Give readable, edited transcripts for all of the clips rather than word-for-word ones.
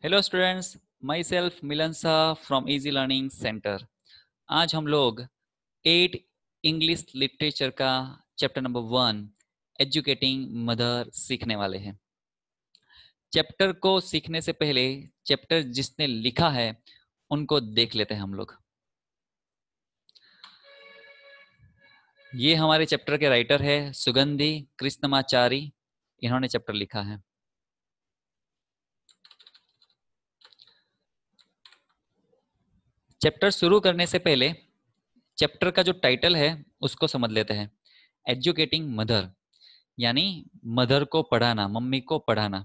Hello students, my self Milan Shah from easy learning centre. आज हम लोग 8 इंग्लिश लिटरेचर का चैप्टर नंबर 1 एजुकेटिंग मदर सीखने वाले हैं। चैप्टर को सीखने से पहले चैप्टर जिसने लिखा है उनको देख लेते हैं हम लोग। ये हमारे चैप्टर के राइटर है सुगंधी कृष्णमाचारी। इन्होंने चैप्टर लिखा है। चैप्टर शुरू करने से पहले चैप्टर का जो टाइटल है उसको समझ लेते हैं। एजुकेटिंग मदर यानी मदर को पढ़ाना, मम्मी को पढ़ाना।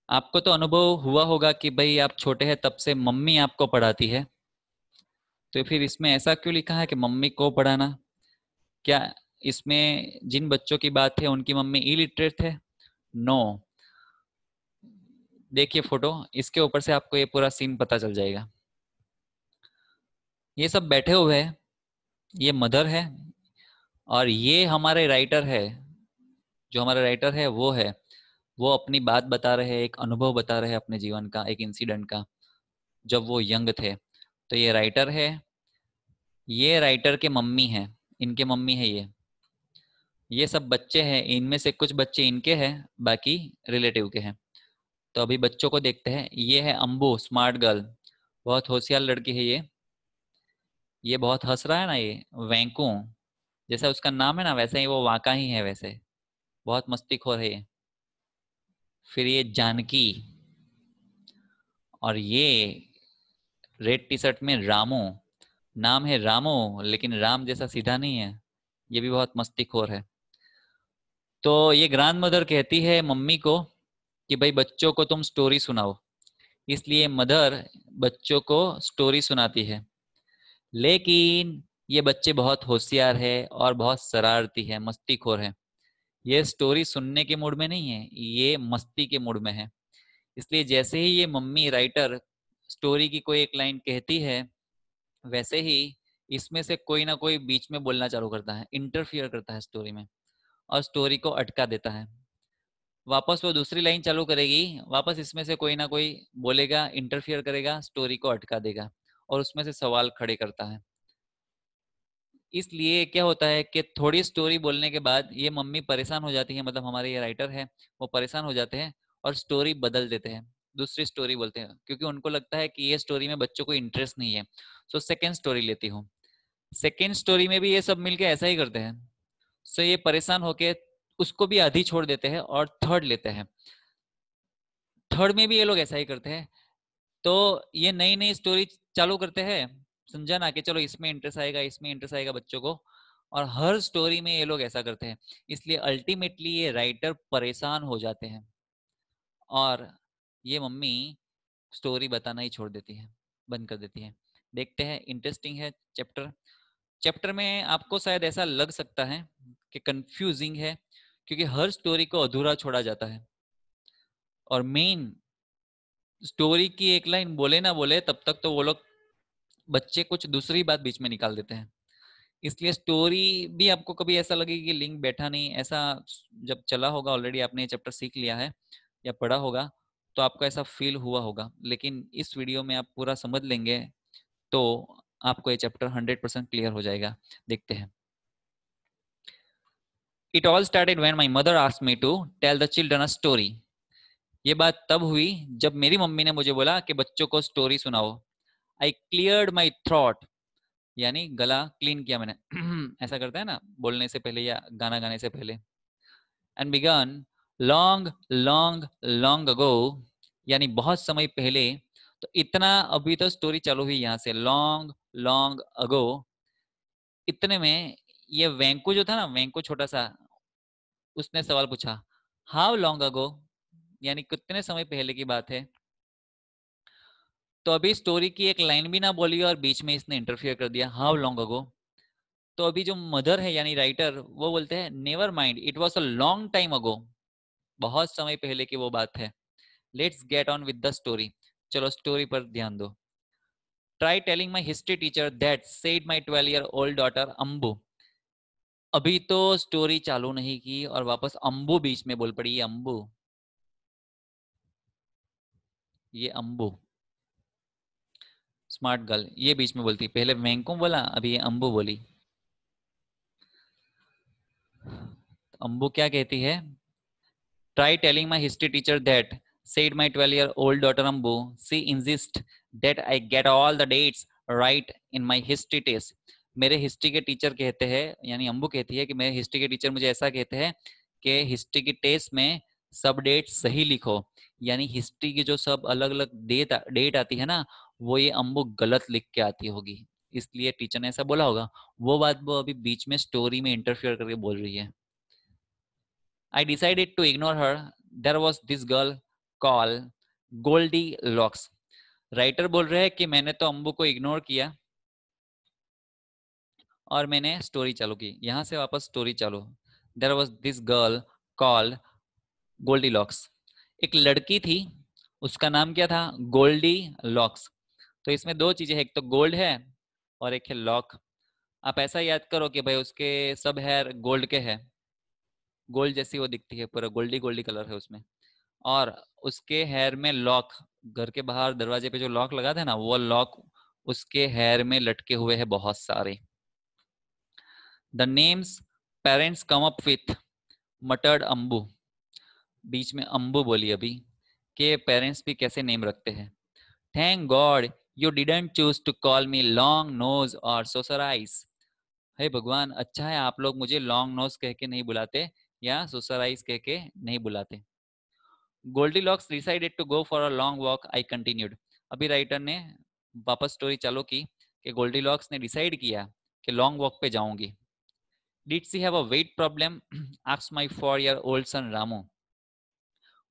आपको तो अनुभव हुआ होगा कि भाई आप छोटे हैं तब से मम्मी आपको पढ़ाती है, तो फिर इसमें ऐसा क्यों लिखा है कि मम्मी को पढ़ाना? क्या इसमें जिन बच्चों की बात है उनकी मम्मी इलिटरेट थे? नो। देखिए फोटो, इसके ऊपर से आपको ये पूरा सीन पता चल जाएगा। ये सब बैठे हुए हैं, ये मदर है और ये हमारे राइटर है। जो हमारा राइटर है वो अपनी बात बता रहे हैं, एक अनुभव बता रहे हैं अपने जीवन का, एक इंसिडेंट का, जब वो यंग थे। तो ये राइटर है, ये राइटर के मम्मी है, इनके मम्मी है ये सब बच्चे हैं। इनमें से कुछ बच्चे इनके हैं, बाकी रिलेटिव के हैं। तो अभी बच्चों को देखते हैं। ये है अंबू, स्मार्ट गर्ल, बहुत होशियार लड़की है ये बहुत हंस रहा है ना, ये वेंकू, जैसा उसका नाम है ना वैसे ही वो वाका ही है, वैसे बहुत मस्तीखोर है ये। फिर ये जानकी, और ये रेड टी शर्ट में रामू, नाम है रामू लेकिन राम जैसा सीधा नहीं है, ये भी बहुत मस्तीखोर है। तो ये ग्रैंड मदर कहती है मम्मी को कि भाई बच्चों को तुम स्टोरी सुनाओ। इसलिए मदर बच्चों को स्टोरी सुनाती है। लेकिन ये बच्चे बहुत होशियार है और बहुत शरारती है, मस्तीखोर है। ये स्टोरी सुनने के मूड में नहीं है, ये मस्ती के मूड में है। इसलिए जैसे ही ये मम्मी राइटर स्टोरी की कोई एक लाइन कहती है, वैसे ही इसमें से कोई ना कोई बीच में बोलना चालू करता है, इंटरफियर करता है स्टोरी में और स्टोरी को अटका देता है। वापस वो दूसरी लाइन चालू करेगी, वापस इसमें से कोई ना कोई बोलेगा, इंटरफियर करेगा, स्टोरी को अटका देगा और उसमें से सवाल खड़े करता है। इसलिए क्या होता है कि थोड़ी स्टोरी बोलने के बाद ये मम्मी परेशान हो जाती है, मतलब हमारे ये राइटर है वो परेशान हो जाते हैं और स्टोरी बदल देते हैं, दूसरी स्टोरी बोलते हैं, क्योंकि उनको लगता है कि ये स्टोरी में बच्चों को इंटरेस्ट नहीं है। सो सेकेंड स्टोरी लेती हूँ। सेकेंड स्टोरी में भी ये सब मिलके ऐसा ही करते हैं। सो ये परेशान होके उसको भी आधी छोड़ देते हैं और थर्ड लेते हैं। थर्ड में भी ये लोग ऐसा ही करते हैं। तो ये नई नई स्टोरी चालू करते हैं, समझा ना, कि चलो इसमें इंटरेस्ट आएगा, इसमें इंटरेस्ट आएगा बच्चों को, और हर स्टोरी में ये लोग ऐसा करते हैं। इसलिए अल्टीमेटली ये राइटर परेशान हो जाते हैं और ये मम्मी स्टोरी बताना ही छोड़ देती है, बंद कर देती है। देखते हैं, इंटरेस्टिंग है चैप्टर। चैप्टर में आपको शायद ऐसा लग सकता है कि कंफ्यूजिंग है, क्योंकि हर स्टोरी को अधूरा छोड़ा जाता है और मेन स्टोरी की एक लाइन बोले ना बोले तब तक तो वो लोग, बच्चे कुछ दूसरी बात बीच में निकाल देते हैं। इसलिए स्टोरी भी आपको कभी ऐसा लगे कि लिंक बैठा नहीं, ऐसा जब चला होगा, ऑलरेडी आपने ये चैप्टर सीख लिया है या पढ़ा होगा, तो आपको ऐसा फील हुआ होगा। लेकिन इस वीडियो में आप पूरा समझ लेंगे तो आपको ये चैप्टर 100% क्लियर हो जाएगा। देखते हैं। It all started when my mother asked me to tell the children a story. ये बात तब हुई जब मेरी मम्मी ने मुझे बोला कि बच्चों को स्टोरी सुनाओ। आई क्लियर्ड माई थ्रॉट, यानी गला क्लीन किया मैंने ऐसा करते हैं ना बोलने से पहले या गाना गाने से पहले। And begin long long long ago, यानी बहुत समय पहले। तो इतना, अभी तो स्टोरी चालू हुई यहाँ से, लॉन्ग लॉन्ग अगो। इतने में ये वेंकू जो था ना, वेंकू छोटा सा, उसने सवाल पूछा, हाउ लॉन्ग अगो, यानी कितने समय पहले की बात है। तो अभी स्टोरी की एक लाइन भी ना बोली और बीच में इसने इंटरफियर कर दिया, हाउ लॉन्ग अगो। तो अभी जो मदर है यानी राइटर, वो बोलते हैं never mind, it was a long time ago, बहुत समय पहले की वो बात है। Let's get on with the story, चलो स्टोरी पर ध्यान दो। Try telling my history teacher that said my 12 year old daughter Ambu. अभी तो स्टोरी चालू नहीं की और वापस अम्बू बीच में बोल पड़ी, अम्बू। ये अम्बू, स्मार्ट गर्ल, ये बीच में बोलती, पहले वेंकुम बोला, अभी ये अम्बू बोली। अम्बू क्या कहती है? Try telling my history teacher that, said my 12-year-old daughter Ambu. She insists that I get all the dates right in my history test. मेरे हिस्ट्री के टीचर कहते हैं, यानी अम्बू कहती है कि मेरे हिस्ट्री के टीचर मुझे ऐसा कहते हैं कि हिस्ट्री की टेस्ट में सब डेट सही लिखो। यानी हिस्ट्री की जो सब अलग अलग डेट आती है ना, वो ये अम्बू गलत लिख के आती होगी, इसलिए टीचर ने ऐसा बोला होगा। वो बात वो अभी बीच में स्टोरी में इंटरफियर करके बोल रही है। I decided to ignore her. There was this girl called Goldilocks. Writer बोल रहे हैं कि मैंने तो अम्बू को इग्नोर किया और मैंने स्टोरी चालू की। यहां से वापस स्टोरी चालू। There was this girl called Goldilocks. एक लड़की थी, उसका नाम क्या था? गोल्डी लॉक्स। तो इसमें दो चीजें हैं, एक तो गोल्ड है और एक है लॉक। आप ऐसा याद करो कि भाई उसके सब हेयर गोल्ड के हैं, गोल्ड जैसी वो दिखती है, पूरा गोल्डी गोल्डी कलर है उसमें। और उसके हेयर में लॉक, घर के बाहर दरवाजे पे जो लॉक लगा था ना, वो लॉक उसके हेयर में लटके हुए हैं बहुत सारे। The names parents come up with, मटर्ड अम्बू। बीच में अम्बू बोली अभी कि पेरेंट्स भी कैसे नेम रखते हैं। Thank God you didn't choose to call me long nose और सोसर आइज। हे भगवान, अच्छा है आप लोग मुझे लॉन्ग नोज कह के नहीं बुलाते या सोसर आइज कह के नहीं बुलाते। Goldilocks decided to go for a long walk, I continued. अभी राइटर ने वापस स्टोरी चालू की कि गोल्डीलॉक्स ने डिसाइड किया कि लॉन्ग वॉक पे जाऊंगी। Did she have a weight problem, asked my 4 year old son Ramu.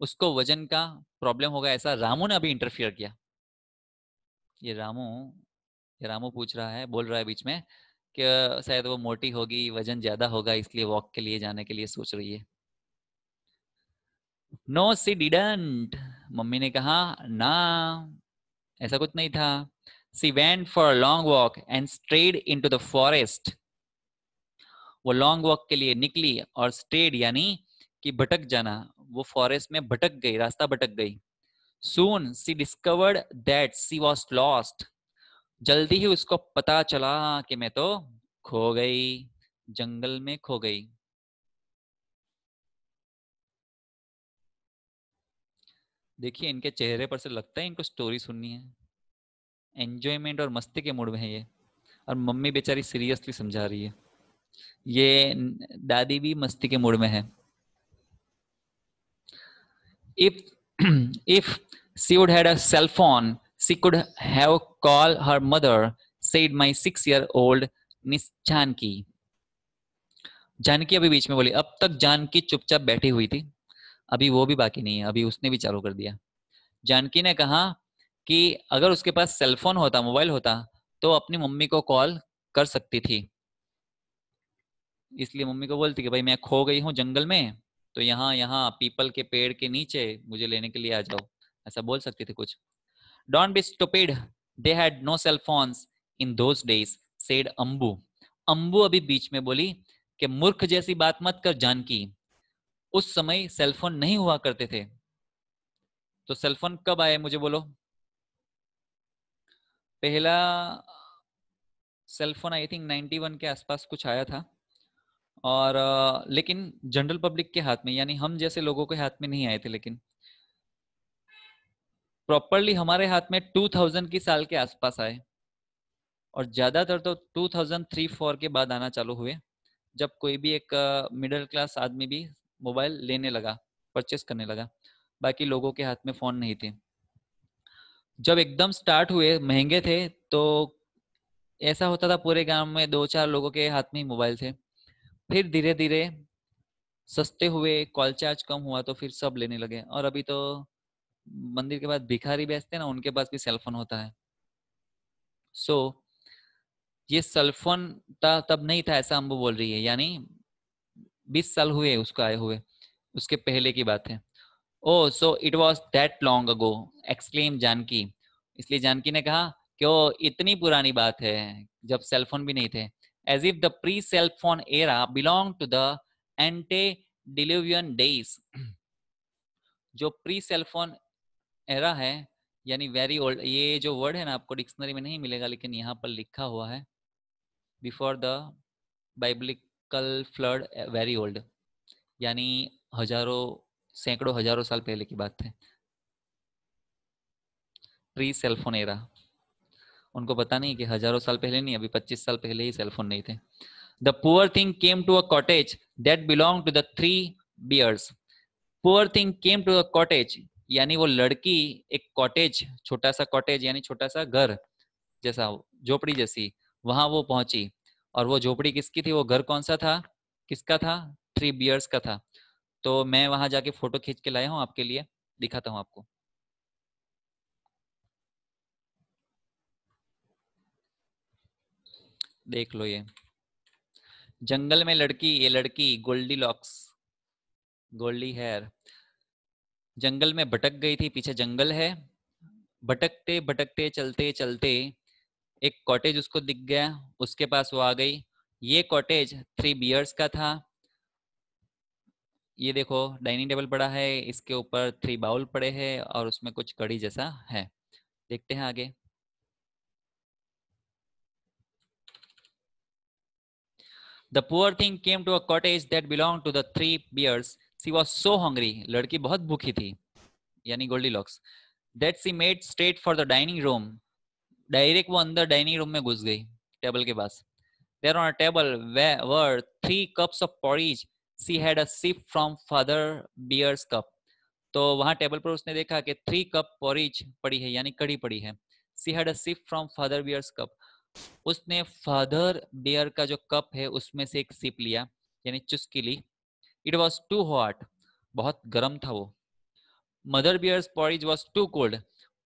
उसको वजन का प्रॉब्लम होगा ऐसा रामू ने अभी इंटरफियर किया। ये रामू, ये रामू पूछ रहा है, बोल रहा है बीच में कि शायद वो मोटी होगी, वजन ज्यादा होगा, इसलिए वॉक के लिए जाने के लिए सोच रही है। नो सी डिडंट, मम्मी ने कहा ना, ऐसा कुछ नहीं था। She went for a long walk and strayed into the forest. वो लॉन्ग वॉक के लिए निकली और स्ट्रेड यानी कि भटक जाना, वो फॉरेस्ट में भटक गई, रास्ता भटक गई। Soon she discovered that she was lost. जल्दी ही उसको पता चला कि मैं तो खो गई, जंगल में खो गई। देखिए इनके चेहरे पर से लगता है इनको स्टोरी सुननी है, एंजॉयमेंट और मस्ती के मूड में है ये। और मम्मी बेचारी सीरियसली समझा रही है, ये दादी भी मस्ती के मूड में है। If if she would had a cell phone, she could have called her mother, said my 6-year-old Miss Janki. Janaki अभी बीच में बोली। अब तक जानकी चुपचाप बैठी हुई थी, अभी वो भी बाकी नहीं है, अभी उसने भी चालू कर दिया। जानकी ने कहा कि अगर उसके पास सेलफोन होता, मोबाइल होता, तो अपनी मम्मी को कॉल कर सकती थी। इसलिए मम्मी को बोलती कि भाई मैं खो गई हूँ जंगल में, तो यहाँ यहाँ पीपल के पेड़ के नीचे मुझे लेने के लिए आ जाओ, ऐसा बोल सकती थी कुछ। Don't be stupid, they had no cell phones in those days, said Ambu. Ambu अभी बीच में बोली कि मूर्ख जैसी बात मत कर जानकी, उस समय सेलफोन नहीं हुआ करते थे। तो सेलफोन कब आए मुझे बोलो? पहला सेलफोन आई थिंक 91 के आसपास कुछ आया था, और लेकिन जनरल पब्लिक के हाथ में, यानी हम जैसे लोगों के हाथ में नहीं आए थे, लेकिन प्रॉपरली हमारे हाथ में 2000 की साल के आसपास आए, और ज्यादातर तो 2003-4 के बाद आना चालू हुए, जब कोई भी एक मिडिल क्लास आदमी भी मोबाइल लेने लगा, परचेस करने लगा। बाकी लोगों के हाथ में फोन नहीं थे। जब एकदम स्टार्ट हुए महंगे थे, तो ऐसा होता था पूरे गांव में 2-4 लोगों के हाथ में ही मोबाइल थे। फिर धीरे धीरे सस्ते हुए, कॉल चार्ज कम हुआ, तो फिर सब लेने लगे। और अभी तो मंदिर के पास भिखारी बेचते हैं ना, उनके पास भी सेलफोन होता है। सो ये सेलफोन तब नहीं था ऐसा अम्बू बोल रही है, यानी 20 साल हुए उसको आए हुए, उसके पहले की बात है। Oh so it was that long ago, exclaim Janaki. इसलिए जानकी ने कहा कि ओ इतनी पुरानी बात है जब सेलफोन भी नहीं थे। As if the pre cellphone era belong to the antediluvian days. जो प्री सेलफोन एरा है, यानी वेरी ओल्ड, ये जो वर्ड है ना आपको डिक्शनरी में नहीं मिलेगा, लेकिन यहाँ पर लिखा हुआ है before the biblical flood very old, यानी हजारों सैकड़ों हजारों साल पहले की बात है। प्री सेलफोन एरा, उनको पता नहीं कि हजारों साल पहले नहीं, अभी 25 साल पहले ही सेलफोन नहीं थे। The poor thing came to a cottage that belong to the three bears. Poor thing came to a cottage, यानी वो लड़की एक कॉटेज, छोटा सा कॉटेज यानी छोटा सा घर जैसा, झोपड़ी जैसी, वहां वो पहुंची। और वो झोपड़ी किसकी थी, वो घर कौन सा था, किसका था, थ्री बियर्स का था। तो मैं वहां जाके फोटो खींच के लाया हूँ आपके लिए, दिखाता हूँ आपको। देख लो, ये जंगल में लड़की, ये लड़की गोल्डी लॉक्स, गोल्डी हेयर, जंगल में भटक गई थी, पीछे जंगल है। भटकते भटकते चलते चलते एक कॉटेज उसको दिख गया, उसके पास वो आ गई। ये कॉटेज थ्री बियर्स का था। ये देखो डाइनिंग टेबल पड़ा है, इसके ऊपर थ्री बाउल पड़े हैं और उसमें कुछ कड़ी जैसा है। देखते हैं आगे। The poor thing came to a cottage that belong to the three bears. She was so hungry, लड़की बहुत भूखी थी, यानी Goldilocks. That she made straight for the dining room. Direct वो अंदर डाइनिंग रूम में घुस गई, टेबल के पास। There on a table were three cups of porridge. She had a sip from Father Bear's cup. तो वहां table पर उसने देखा कि 3 कप पोरिज पड़ी है, यानी कड़ी पड़ी है। She had a sip from Father Bear's cup. उसने फादर बियर का जो कप है उसमें से एक सिप लिया, यानी चुस्की ली। It was too hot. बहुत गर्म था वो। Mother bear's porridge was too cold.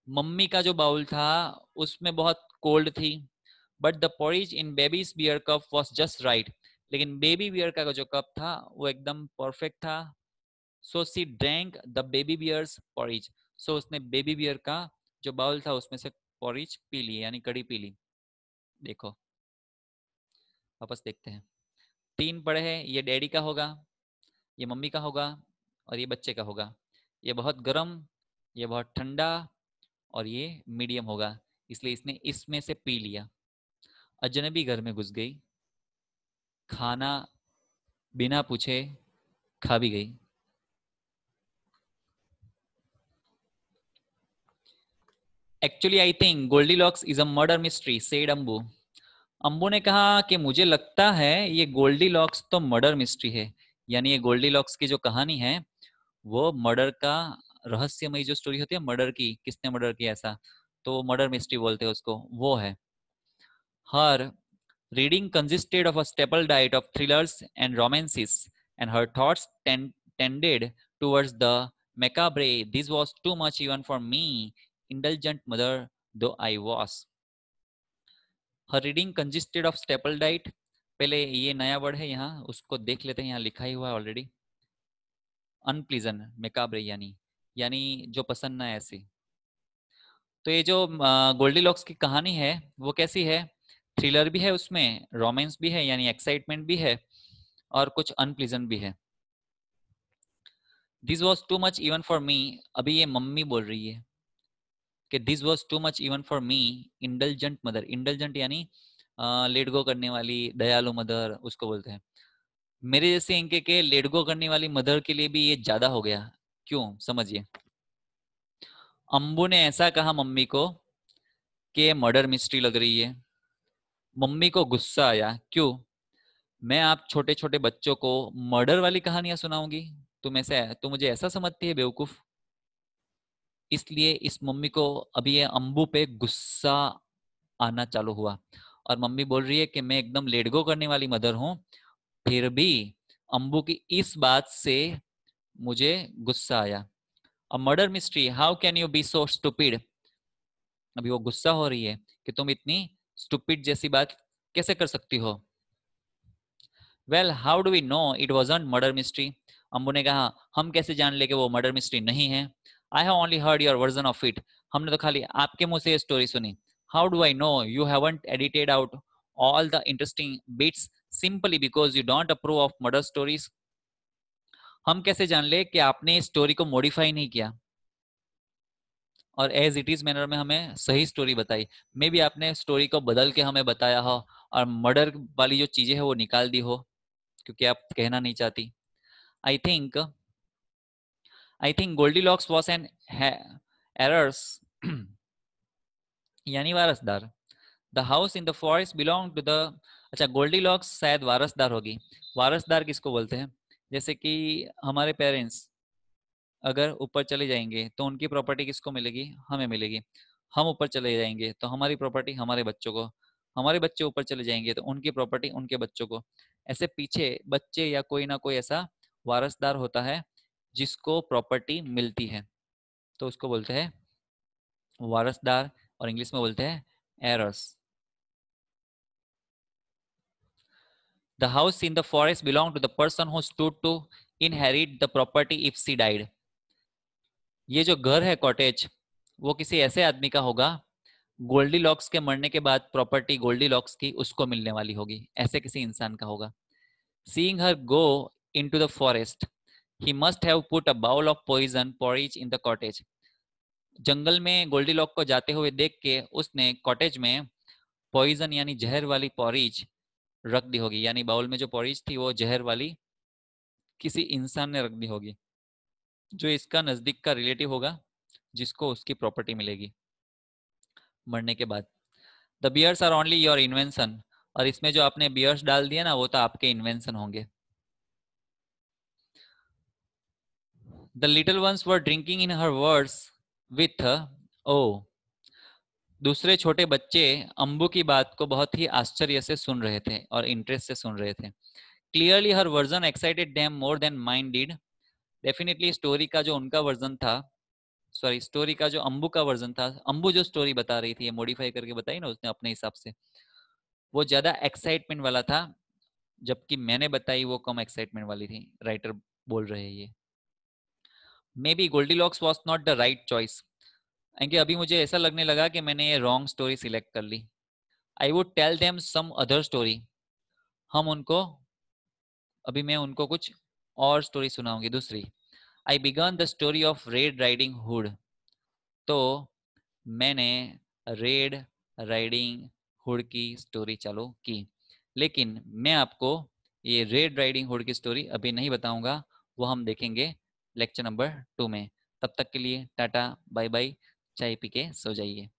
मम्मी का जो बाउल था उसमें बहुत कोल्ड थी। But the porridge in baby's beer cup was just right. लेकिन बेबी बियर का जो कप था वो एकदम परफेक्ट था। So she drank the baby bear's porridge. So उसने बेबी बियर का जो बाउल था उसमें से porridge पी ली, यानी कड़ी पी ली। देखो वापस देखते हैं। 3 पड़े हैं, ये डैडी का होगा, ये मम्मी का होगा और ये बच्चे का होगा। ये बहुत गर्म, ये बहुत ठंडा और ये मीडियम होगा, इसलिए इसने इसमें से पी लिया। अजनबी घर में घुस गई, खाना बिना पूछे खा भी गई। Actually I think Goldilocks is a murder mystery, said Ambu. Ambu ने कहा कि मुझे लगता है ये गोल्डीलॉक्स तो मर्डर मिस्ट्री है, यानी ये गोल्डीलॉक्स की जो कहानी है वो मर्डर का, रहस्यमयी जो स्टोरी होती है मर्डर की, किसने मर्डर किया ऐसा, तो मर्डर मिस्ट्री बोलते हैं उसको, वो है। हर reading consisted of a staple diet of thrillers and romances, and her thoughts tended towards the macabre. This was too much even for me, indulgent mother though I was. Her reading consisted of staple diet. पहले ये नया word है यहाँ, उसको देख लेते हैं, यहाँ लिखा ही हुआ है ऑलरेडी। अनप्लीजेंट, मेकाब्रे यानी जो पसंद ना ऐसी। तो ये जो गोल्डीलॉक्स की कहानी है वो कैसी है, थ्रिलर भी है उसमें, रोमांस भी है यानी एक्साइटमेंट भी है, और कुछ अनप्लीजेंट भी है। This was too much even for me, अभी ये मम्मी बोल रही है कि this was too much even for me, indulgent mother, indulgent यानी लेट गो करने वाली दयालु मदर उसको बोलते हैं। मेरे जैसे इनके के लेट गो करने वाली मदर के लिए भी ये ज्यादा हो गया। क्यों, समझिए। अंबू ने ऐसा कहा मम्मी को कि ये मर्डर मिस्ट्री लग रही है। मम्मी को गुस्सा आया, क्यों, मैं आप छोटे छोटे बच्चों को मर्डर वाली कहानियां सुनाऊंगी, तुम मुझे ऐसा समझती है बेवकूफ। इसलिए इस मम्मी को अभी ये अंबू पे गुस्सा आना चालू हुआ, और मम्मी बोल रही है कि मैं एकदम लेट गो करने वाली मदर हूं, फिर भी अंबू की इस बात से मुझे गुस्सा आया। A murder mystery, how can you be so stupid. अभी वो गुस्सा हो रही है कि तुम इतनी स्टूपिड जैसी बात कैसे कर सकती हो। Well how do we know it wasn't murder mystery. Ambu ने कहा हम कैसे जान ले कि वो मर्डर मिस्ट्री नहीं है। I have only heard your version of it, हमने तो खाली आपके मुंह से ये स्टोरी सुनी। How do I know you haven't edited out all the interesting bits simply because you don't approve of murder stories. हम कैसे जान ले कि आपने इस स्टोरी को मॉडिफाई नहीं किया, और एज इट इज मैनर में हमें सही स्टोरी बताई। मे बी आपने स्टोरी को बदल के हमें बताया हो और मर्डर वाली जो चीजें है वो निकाल दी हो क्योंकि आप कहना नहीं चाहती। I think Goldilocks was an errors यानी वारसदार। The house in the forest belong to the, अच्छा गोल्डीलॉक्स शायद वारसदार होगी। वारसदार किसको बोलते हैं? जैसे कि हमारे पेरेंट्स अगर ऊपर चले जाएंगे तो उनकी प्रॉपर्टी किसको मिलेगी? हमें मिलेगी। हम ऊपर चले जाएंगे तो हमारी प्रॉपर्टी हमारे बच्चों को, हमारे बच्चे ऊपर चले जाएंगे तो उनकी प्रॉपर्टी उनके बच्चों को। ऐसे पीछे बच्चे या कोई ना कोई ऐसा वारसदार होता है जिसको प्रॉपर्टी मिलती है, तो उसको बोलते हैं वारसदार, और इंग्लिश में बोलते हैं errors. The house in the forest belonged to the person who stood to inherit the property if she died. ये जो घर है कॉटेज, वो किसी ऐसे आदमी का होगा गोल्डी लॉक्स के मरने के बाद प्रॉपर्टी गोल्डी लॉक्स की उसको मिलने वाली होगी, ऐसे किसी इंसान का होगा। Seeing her go into the forest, he must have put a bowl of poison porridge in the cottage. जंगल में गोल्डी लॉक को जाते हुए देख के उसने कॉटेज में पॉइजन यानी जहर वाली पॉरिज रख दी होगी, यानी बाउल में जो पॉरिज थी वो जहर वाली किसी इंसान ने रख दी होगी जो इसका नजदीक का रिलेटिव होगा जिसको उसकी प्रॉपर्टी मिलेगी मरने के बाद। The bears are only your invention, और इसमें जो आपने बियर्स डाल दिया ना वो तो आपके इन्वेंशन होंगे। The little ones were drinking in her words with awe, दूसरे छोटे बच्चे अंबू की बात को बहुत ही आश्चर्य से सुन रहे थे और इंटरेस्ट से सुन रहे थे। Clearly her version excited them more than mine did. Definitely story का जो उनका वर्जन था, सॉरी स्टोरी का जो अंबू का वर्जन था, अंबू जो स्टोरी बता रही थी ये मॉडिफाई करके बताई ना उसने अपने हिसाब से, वो ज्यादा एक्साइटमेंट वाला था, जबकि मैंने बताई वो कम एक्साइटमेंट वाली थी। राइटर बोल रहे हैं ये। May be Goldilocks was not the right choice, क्योंकि अभी मुझे ऐसा लगने लगा कि मैंने ये रॉन्ग स्टोरी सिलेक्ट कर ली। I would tell them some other story, हम उनको, अभी मैं उनको कुछ और स्टोरी सुनाऊंगी दूसरी। I began the story of Red Riding Hood, तो मैंने रेड राइडिंग हुड की स्टोरी चालू की, लेकिन मैं आपको ये रेड राइडिंग हुड की स्टोरी अभी नहीं बताऊंगा, वो हम देखेंगे लेक्चर नंबर 2 में। तब तक के लिए टाटा बाय बाय, चाय पी के सो जाइए।